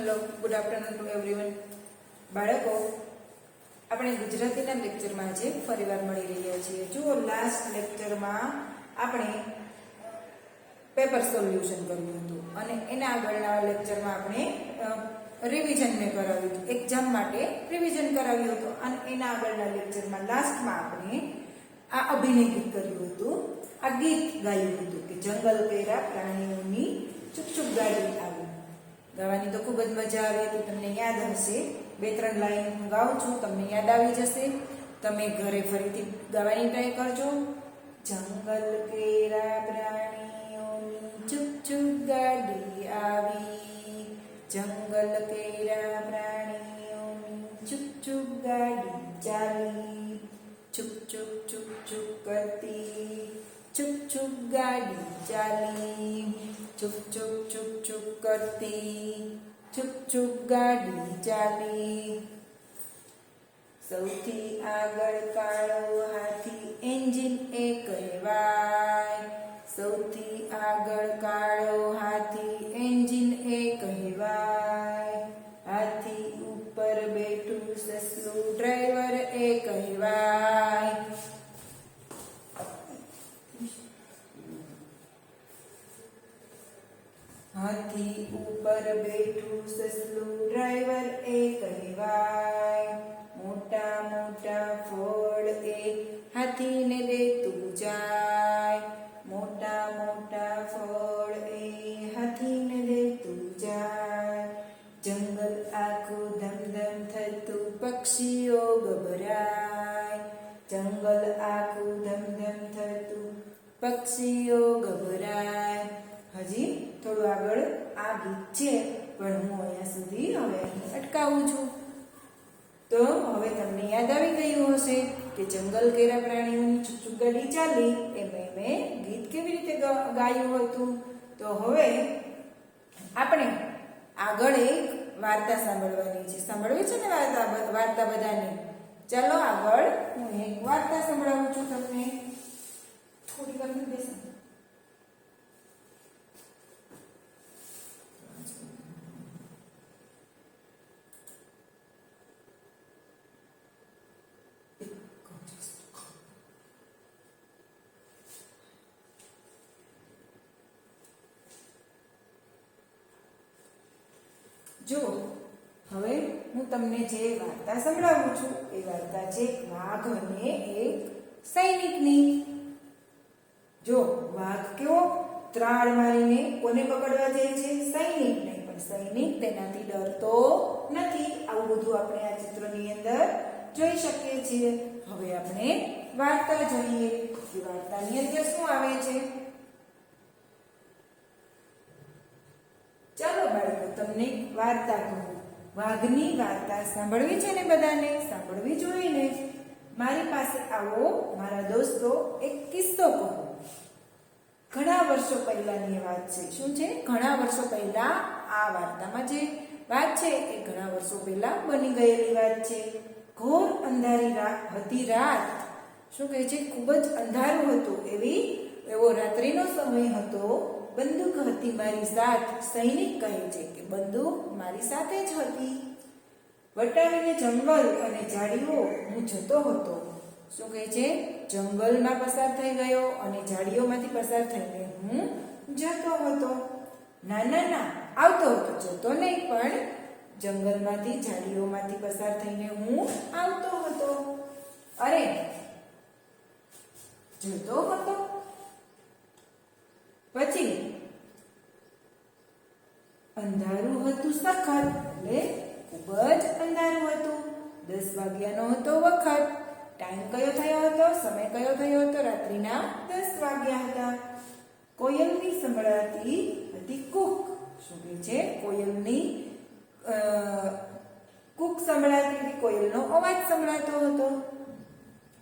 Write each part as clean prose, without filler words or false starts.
Hello, good afternoon to everyone. બાળકો, આપણે ગુજરાતીના લેક્ચરમાં આજે ફરીવાર મળી રહ્યા છીએ. જુઓ, લાસ્ટ લેક્ચરમાં આપણે પેપર સોલ્યુશન કર્યું હતું અને એના આગળના લેક્ચરમાં આપણે રિવિઝન મેં કરાવ્યું હતું, એક્ઝામ માટે રિવિઝન કરાવ્યું હતું. અને એના આગળના લેક્ચરમાં લાસ્ટમાં આપણે આ અભિનય ગીત કર્યું હતું. આ ગીત ગાયું હતું કે જંગલ કેરા પ્રાણીઓની ચૂપ ચૂપ ગાડી આવી. ગાવાની તો ખૂબ જ મજા આવે હતી, તમને યાદ હશે. 2-3 લાઈન હું ગાઉં છું, તમને યાદ આવી જશે. તમે ઘરે ફરીથી ગાવાની ટ્રાય કરજો. જંગલ કેરા પ્રાણીઓની ચૂપ ચૂપ ગાડી આવી, જંગલ કેરા પ્રાણીઓની ચૂપ ચૂપ ગાડી ચાલી, ચૂપ ચૂપ ચૂપ ચૂપ કરતી ચૂપ ચૂપ ગાડી ચાલી, ચૂપ ચૂપ ચૂપ ચૂપ કરતી ચૂપ ચૂપ ગાડી ચાલી. સૌથી આગળ કાળો હાથી એન્જિન એ કહેવાય, સૌથી આગળ કાળો હાથી એન્જિન એ કહેવાય, હાથી ઉપર બેઠું સસલું ડ્રાઈવર એ કહેવાય. હાથી ઉપર બેઠું સસલું ડ્રાઈવર એ કહેવાય, મોટા મોટા ફળ એ હાથીને દેતું જાય, મોટા મોટા ફળ એ હાથીને દેતું જાય. જંગલ આખું ધમધમ થતું પક્ષીઓ ગભરાય, જંગલ આખું ધમધમ થતું પક્ષીઓ ગભરાય. હજી થોડું આગળ આ ગીત છે, પણ હું અહીંયા સુધી હવે અટકાવું છું. તો હવે તમને યાદ આવી ગયું હશે કે જંગલ કેરા પ્રાણીઓની ચૂપ ચૂપ ગાડી ચાલી એ મેં ગીત કેવી રીતે ગાયું હતું. તો હવે આપણે આગળ એક વાર્તા સાંભળવાની છે. સાંભળવી છે ને વાર્તા બધાને? ચાલો આગળ હું એક વાર્તા સંભળાવું છું તમને. થોડી વાર બેસો. જો હવે હું તમને જે વાર્તા સંભળાવું છું એ વાર્તા છે વાઘ અને એક સૈનિકની. જો વાઘ કેવો ત્રાળ મારીને કોને પકડવા જાય છે? સૈનિકને. પણ સૈનિક તેનાથી ડરતો નથી. આવું બધું આપણે આ ચિત્રની અંદર જોઈ શકીએ છીએ. હવે આપણે વાર્તા જોઈએ કે વાર્તાની અંદર શું આવે છે. ચાલો બાળકો, તમને વાર્તા કહું. વાઘની વાર્તા સાંભળવી છે ને બધાને? સાંભળવી જોઈએ ને? મારી પાસે આવો મારા દોસ્તો, એક કિસ્સો કહો. ઘણા વર્ષો પહેલાની વાત છે. શું છે? ઘણા વર્ષો પહેલા. આ વાર્તામાં જે વાત છે એ ઘણા વર્ષો પહેલા બની ગયેલી વાત છે. ઘોર અંધારી હતી રાત. શું કહે છે? ખૂબ જ અંધારું હતું. એવો રાત્રિનો સમય હતો. બંદૂક હતી મારી સાથ. સૈનિક કહે છે કે બંદૂક મારી સાથે જ હતી. વટાવીને જંગલ અને ઝાડીઓ હું જતો હતો. શું કહે છે? જંગલમાં પસાર થઈ ગયો અને ઝાડીઓમાંથી પસાર થઈને હું જતો હતો. ના આવતો હતો, જતો નહીં, પણ જંગલમાંથી ઝાડીઓમાંથી પસાર થઈને હું આવતો હતો. અરે જતો હતો. પછી અંધારું હતું સખત, એટલે ખૂબ જ અંધારું હતું. 10 વાગ્યાનો હતો વખત. ટાઈમ કયો થયો હતો? સમય કયો થયો હતો? રાત્રિના 10 વાગ્યા હતા. કોયલની સંભળાતી હતી કૂક. શું કહે છે? કોયલની કૂક સંભળાતી હતી. કોયલનો અવાજ સંભળાતો હતો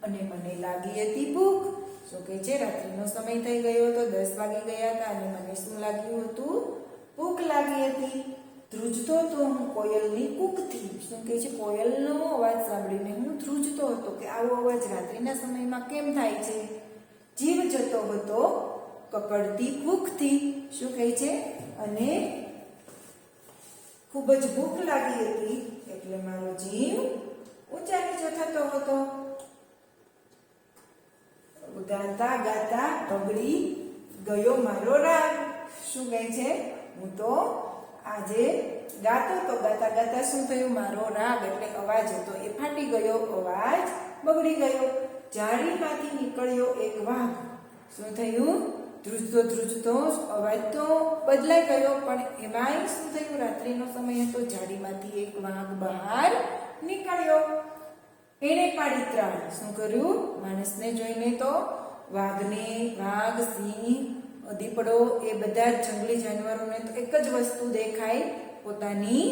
અને મને લાગી હતી ભૂખ. શું કહે છે? રાત્રિનો સમય થઈ ગયો હતો, 10 વાગી ગયા હતા અને મને શું લાગ્યું હતું? ભૂખ લાગી હતી. ધ્રુજતો હતો હું કોયલની કૂકથી. શું કહે છે? કોયલનો અવાજ સાંભળીને હું ધ્રુજતો હતો કે આવો અવાજ રાત્રિના સમયમાં કેમ થાય છે. જીવ જતો હતો કકડતી ભૂખથી. શું કહે છે? અને ખૂબ જ ભૂખ લાગી હતી એટલે મારો જીવ ઊંચા નીચો થતો હતો. ગાતા ગાતા બગડી ગયો મારો રાગ. શું કહે છે? હું તો આજે ગાતો તો ગાતા ગાતા શું થયું? મારો રાગ એટલે અવાજ હતો એ ફાટી ગયો, અવાજ બગડી ગયો. જાળીમાંથી નીકળ્યો એક વાઘ. શું થયું? ધ્રુજતો અવાજ તો બદલાઈ ગયો, પણ એમાંય શું થયું? રાત્રિનો સમય હતો, જાળીમાંથી એક વાઘ બહાર નીકળ્યો. એને પાડી ત્રાળ. શું કર્યું? માણસને જોઈને તો વાઘ, સિંહ, દીપડો એ બધા જંગલી જાનવરોને તો એક જ વસ્તુ દેખાય, પોતાની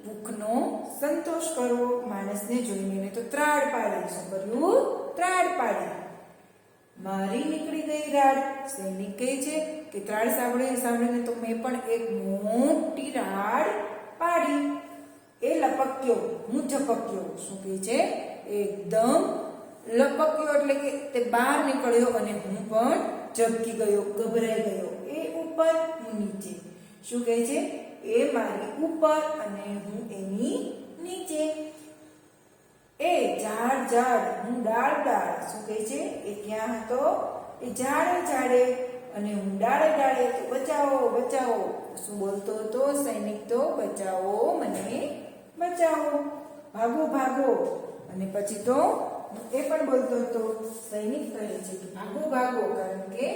ભૂખનો સંતોષ કરવો. માણસને જોઈને તો ત્રાળ પાડી. શું કર્યું? ત્રાળ પાડી. મારી નીકળી ગઈ રાડ. સૈનિક કહે છે કે ત્રાળ સાંભળીને તો મેં પણ એક મોટી રાડ પાડી. એ લપક્યો, હું ઝપક્યો. શું કહે છે? એકદમ લપક્યો એટલે કે તે બહાર નીકળ્યો અને હું પણ ઝબકી ગયો, ગભરાઈ ગયો. એ ઉપર, હું નીચે. શું કહે છે? એ મારી ઉપર અને હું એની નીચે. એ ઝાડ, હું ડાળ. શું કહે છે? એ ક્યાં હતો? એ ઝાડે અને હું ડાળે. તો બચાવો. શું બોલતો હતો સૈનિક? તો બચાવો, મને બચાવો, ભાગો. અને પછી તો એ પણ બોલતો હતો. સૈનિક કહે છે કે ભાગો, કારણ કે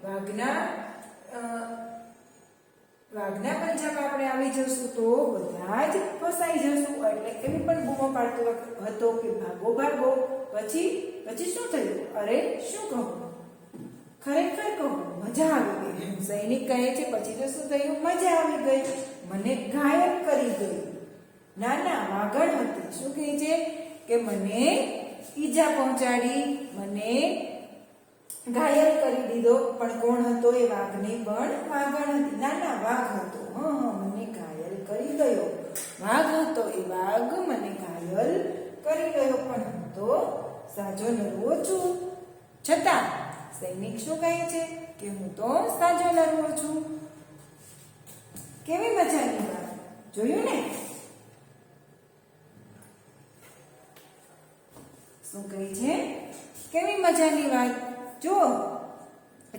વાઘના પંજામાં આપણે આવી જશું તો બધા જ ફસાઈ જશું. એટલે એવી પણ બૂમો પાડતો હતો કે ભાગો. પછી શું થયું? અરે શું કહું, ખરેખર કહું, મજા આવી ગઈ. સૈનિક કહે છે પછી તો શું થયું? મજા આવી ગઈ, મને ઘાયલ કરી ગઈ. ના, વાઘણ હતી. શું કહે છે? કે મને ઈજા પહોંચાડી, મને ઘાયલ કરી દીધો. પણ કોણ હતો? એ વાઘની પણ વાઘણ હતી. ના, વાઘ હતો. મને ઘાયલ કરી ગયો. વાઘ હતો, એ વાઘ મને ઘાયલ કરી ગયો. પણ હું તો સાજો નરવો છું. છતાં સૈનિક શું કહે છે? કે હું તો સાજો નરવો છું. કેવી મજાની વાત! જોયું ને? શું કહે છે? કેવી મજાની વાત! જો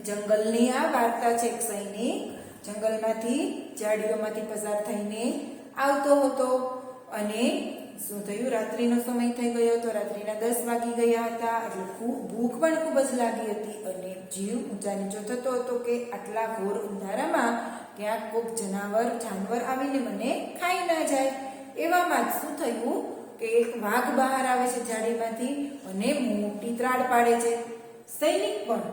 જંગલની આ વાર્તા છે. એક સૈનિક જંગલમાંથી, ઝાડીઓમાંથી પસાર થઈને આવતો હતો અને શું થયું? રાત્રિનો સમય થઈ ગયો હતો. રાત્રિના 10 વાગી ગયા હતા. એટલે ભૂખ પણ ખૂબ જ લાગી હતી અને જીવ ઊંચા નીચો થતો હતો કે આટલા ઘોર અંધારામાં ક્યાંક કોઈક જાનવર આવીને મને ખાઈ ના જાય. એવામાં જ શું થયું કે એક વાઘ બહાર આવે છે ઝાડીમાંથી અને મોટી ત્રાડ પાડે છે. સૈનિક પણ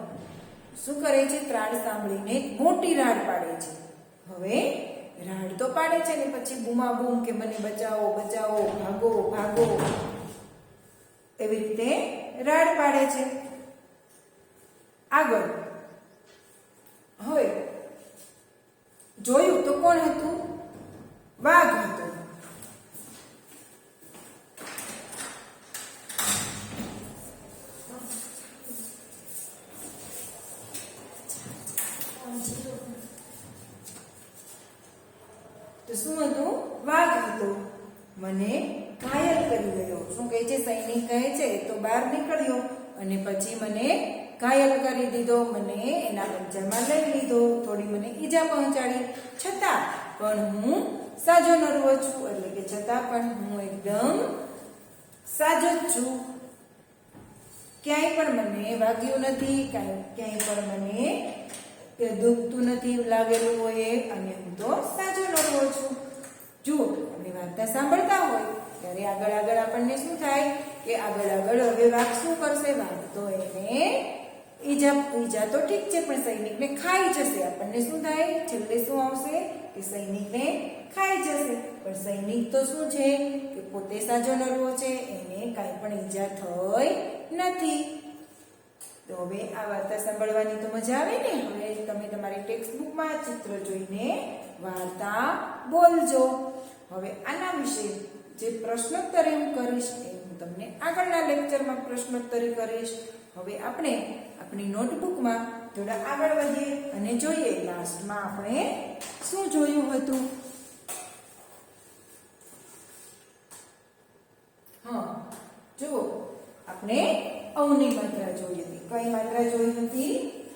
શું કરે છે? ત્રાડ સાંભળીને મોટી રાડ પાડે છે. હવે રાડ તો પાડે છે ને પછી બૂમાબૂમ કે મને બચાવો, ભાગો. એવી રીતે રાડ પાડે છે. આગળ હવે જોયું તો કોણ હતું? વાઘ હતો. તો શું હતું? વાઘ હતો. મને ઘાયલ કરી ગયો. શું કહે છે? સૈનિક કહે છે તો બહાર નીકળ્યો અને પછી મને ઘાયલ કરી દીધો. મને એના પંજામાં લઈ લીધો. થોડી મને ઈજા પહોંચાડી. છતાં પણ હું સાજો નરવો છું. એટલે કે છતાં પણ હું એકદમ સાજો જ છું. ક્યાંય પણ મને વાગ્યું નથી, ક્યાંય પણ મને દુખતું નથી લાગેલું હોય અને હું તો સાજો નરવો છું. જુઓ, આપણે વાર્તા સાંભળતા હોય ત્યારે આગળ આપણને શું થાય કે આગળ હવે વાઘ શું કરશે? વાઘ તો એને ઈજા તો ઠીક છે પણ સૈનિકને ખાઈ જશે. આપણને શું થાય? છેલ્લે શું આવશે? કે સૈનિકને ખાઈ જશે. પણ સૈનિક તો શું છે કે પોતે સાજો નરવો છે, એને કાંઈ પણ ઈજા થઈ નથી. તો હવે આ વાર્તા સાંભળવાની તો મજા આવે ને. હવે તમે તમારી ટેક્સ્ટ બુકમાં ચિત્ર જોઈને વાર્તા બોલજો. હવે આના વિશે જે પ્રશ્નોત્તરી હું કરીશ એ હું તમને આગળના લેક્ચરમાં પ્રશ્નોત્તરી કરીશ. હવે આપણે આપણી નોટબુકમાં થોડા આગળ વધીએ અને જોઈએ લાસ્ટમાં આપણે શું જોયું હતું. અવની માત્રા જોઈ હતી. કઈ માત્રા જોઈ હતી?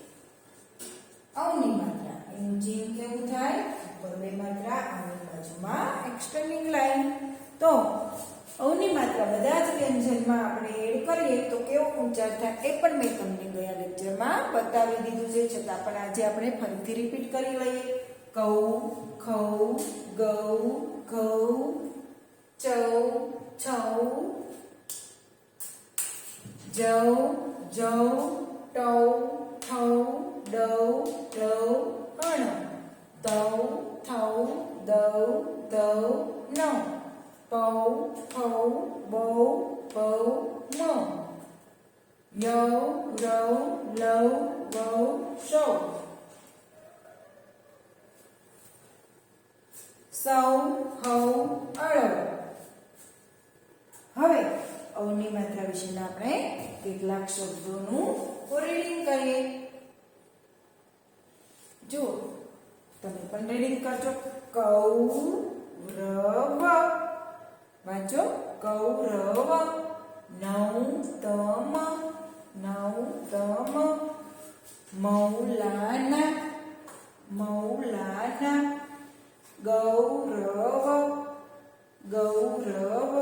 અવની માત્રા. એનું ચિહ્ન કેવું થાય? ઉપર બે માત્રા, આની બાજુમાં એક્સટેન્ડિંગ લાઈન. તો અવની માત્રા બધા જ વ્યંજનમાં આપણે એડ કરીએ તો કેવો ઉચ્ચાર થાય એ પણ મેં તમને ગયા લેક્ચરમાં બતાવી દીધું છે. છતાં પણ આજે આપણે ફરીથી રિપીટ કરી લઈએ. કૌ, ખૌ, ગૌ, ઘઉ, ચૌ, છૌ, જૌ, જૌ, ટૌ, ઠૌ, ડૌ, રૌ, અણ, તૌ, થૌ, દૌ, ધૌ, નૌ, પૌ, ફૌ, બૌ, ભૌ, મૌ, યૌ, રૌ, લૌ, વૌ, સૌ, સૌ, હૌ, અળવ. હવે અવની માત્રા વિશેના આપણે કેટલાક શબ્દોનું રીડિંગ કરીએ. જો તમે પણ રીડિંગ કરજો. કૌરવ, વાંચો. કૌરવ. નૌતમ, નૌતમ. મૌલાના, મૌલાના. ગૌરવ, ગૌરવ.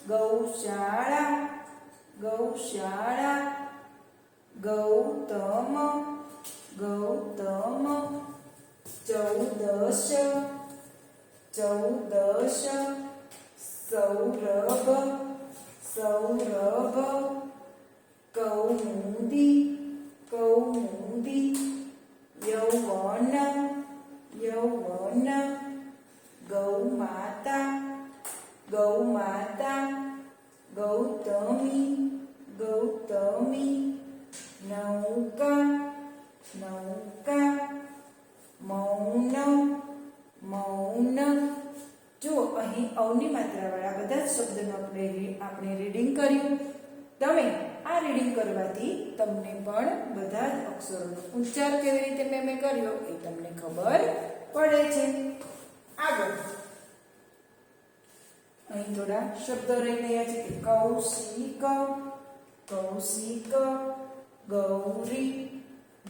ગૌશાળા, ગૌશાળા. ગૌતમ, ગૌતમ. ચૌદશ, ચૌદશ. સૌરભ, સૌરભ. કૌમુદી, કૌમુદી. યૌવન, યૌવન. ગૌમાતા, ગૌમાતા. ગૌતમી, ગૌતમી. નૌકા, નૌકા. મૌન, મૌન. જો અહીં અવની માત્રાવાળા બધા જ શબ્દોનું આપણે રીડિંગ કર્યું. તમે આ રીડિંગ કરવાથી તમને પણ બધા જ અક્ષરોનો ઉચ્ચાર કેવી રીતે મેં કર્યો એ તમને ખબર પડે છે. આગળ અહીં થોડા શબ્દો રહી ગયા છે. કૌશિક, કૌશિક. ગૌરી,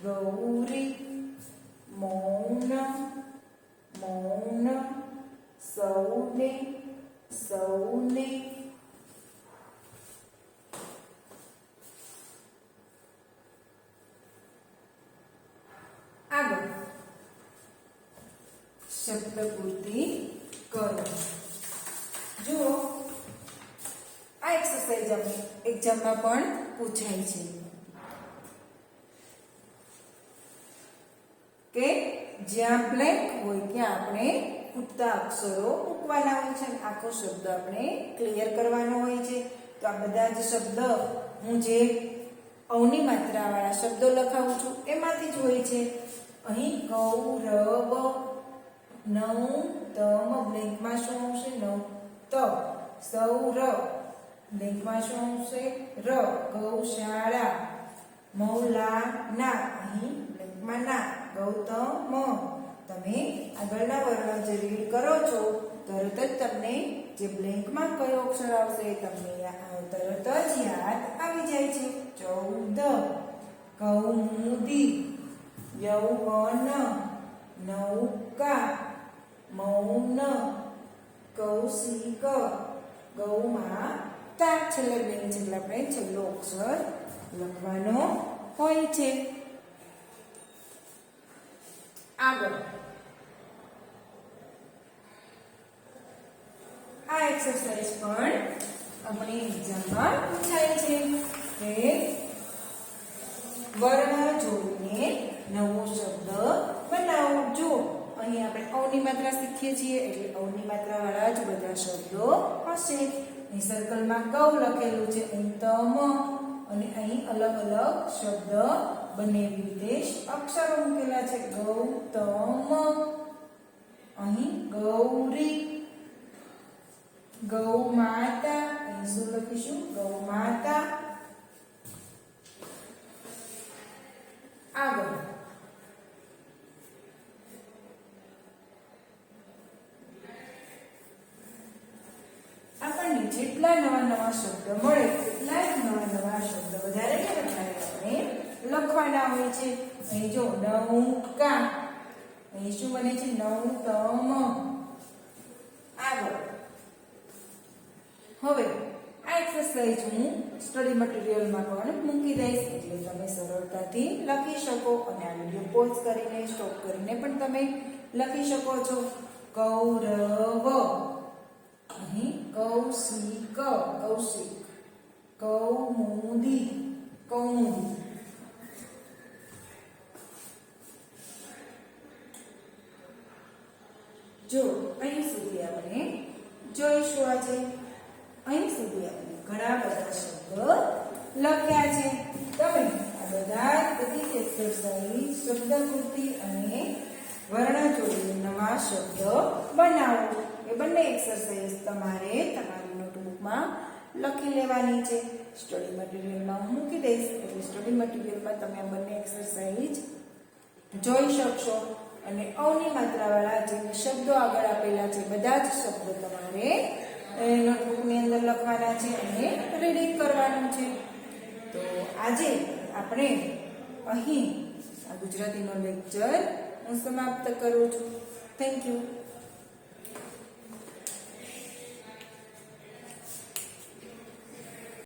ગૌરી. મૌન, મૌન. સૌને, સૌને. આગળ શબ્દ પૂર્તિ કરો. જુઓ આ એક્સરસાઇઝ આપણે એક્ઝામમાં પણ પૂછાય છે કે જ્યાં બ્લેન્ક હોય ત્યાં આપણે ખૂટતા અક્ષરો મૂકવાના હોય છે અને આખો શબ્દ આપણે ક્લિયર કરવાનો હોય છે. તો આ બધા જ શબ્દ હું જે અવની માત્રાવાળા શબ્દો લખાવું છું એમાંથી જ હોય છે. અહીં કૌરવ, નૌતમ. બ્લેન્કમાં શું આવશે? નૌત. સૌર, બ્લેન્કમાં શું આવશે? ર. ગૌશાળા. મૌલાના, અહીં બ્લેન્કમાં ના. ગૌતમ. તમે આગળના વર્ણો જે રીડ કરો છો તરત જ તમને જે બ્લેન્કમાં કયો અક્ષર આવશે તમને તરત જ યાદ આવી જાય છે. 14. કૌમુદી. યૌવન. નૌકા. મૌન. કૌશિક. ગૌમાતા. છેલ્લે બેન છે એટલે આપણે છેલ્લો અક્ષર લખવાનો હોય છે. આગળ આ એક્સરસાઇઝ પણ આપણી એક્ઝામમાં પૂછાય છે કે વર્ણ જોડીને નવો શબ્દ બનાવો. જો અહીં આપણે અવની માત્રા શીખીએ છીએ એટલે અવની માત્રા વાળા જ બધા શબ્દો હશે. અહીં સર્કલમાં કૌ લખેલું છે, અહીં તમ અને અહીં અલગ અલગ શબ્દ બંને વિદેશ અક્ષરો મૂકેલા છે. ગૌતમ. અહીં ગૌરી. ગૌમાતા. અહીં શું લખીશું? ગૌમાતા. આગળ આપણને જેટલા નવા નવા શબ્દ મળે એટલા જ નવા નવા શબ્દ વધારે ને વધારે આપણે લખવાના હોય છે. અહીં જો નૌકા, અહીં શું બને છે? નૌતમ. આગળ હવે આ એક્સરસાઇઝ હું સ્ટડી મટીરિયલમાં પણ મૂકી દઈશ એટલે તમે સરળતાથી લખી શકો અને આ વિડીયો પોઝ કરીને સ્ટોપ કરીને પણ તમે લખી શકો છો. કૌરવ, અહીં કૌશિક, કૌશિક. કૌમુદી, કૌમુદી. જો અહીં સુધી આપણે જોઈશું આજે. અહીં સુધી આપણે ઘણા બધા શબ્દ લખ્યા છે. તમે આ બધી એક્સરસાઇઝ શબ્દકૃતિ અને વર્ણજોડી નવા શબ્દ બનાવો. એ બંને એક્સરસાઇઝ તમારે તમારી નોટબુકમાં લખી લેવાની છે. સ્ટડી મટીરિયલમાં હું મૂકી દઈશ એટલે સ્ટડી મટીરિયલમાં તમે આ બંને એક્સરસાઇઝ જોઈ શકશો. અને અવની માત્રાવાળા જે શબ્દો આગળ આપેલા છે બધા જ શબ્દો તમારે નોટબુકની અંદર લખવાના છે અને રીડિંગ કરવાનું છે. તો આજે આપણે અહીં આ ગુજરાતીનો લેક્ચર હું સમાપ્ત કરું છું. Thank you.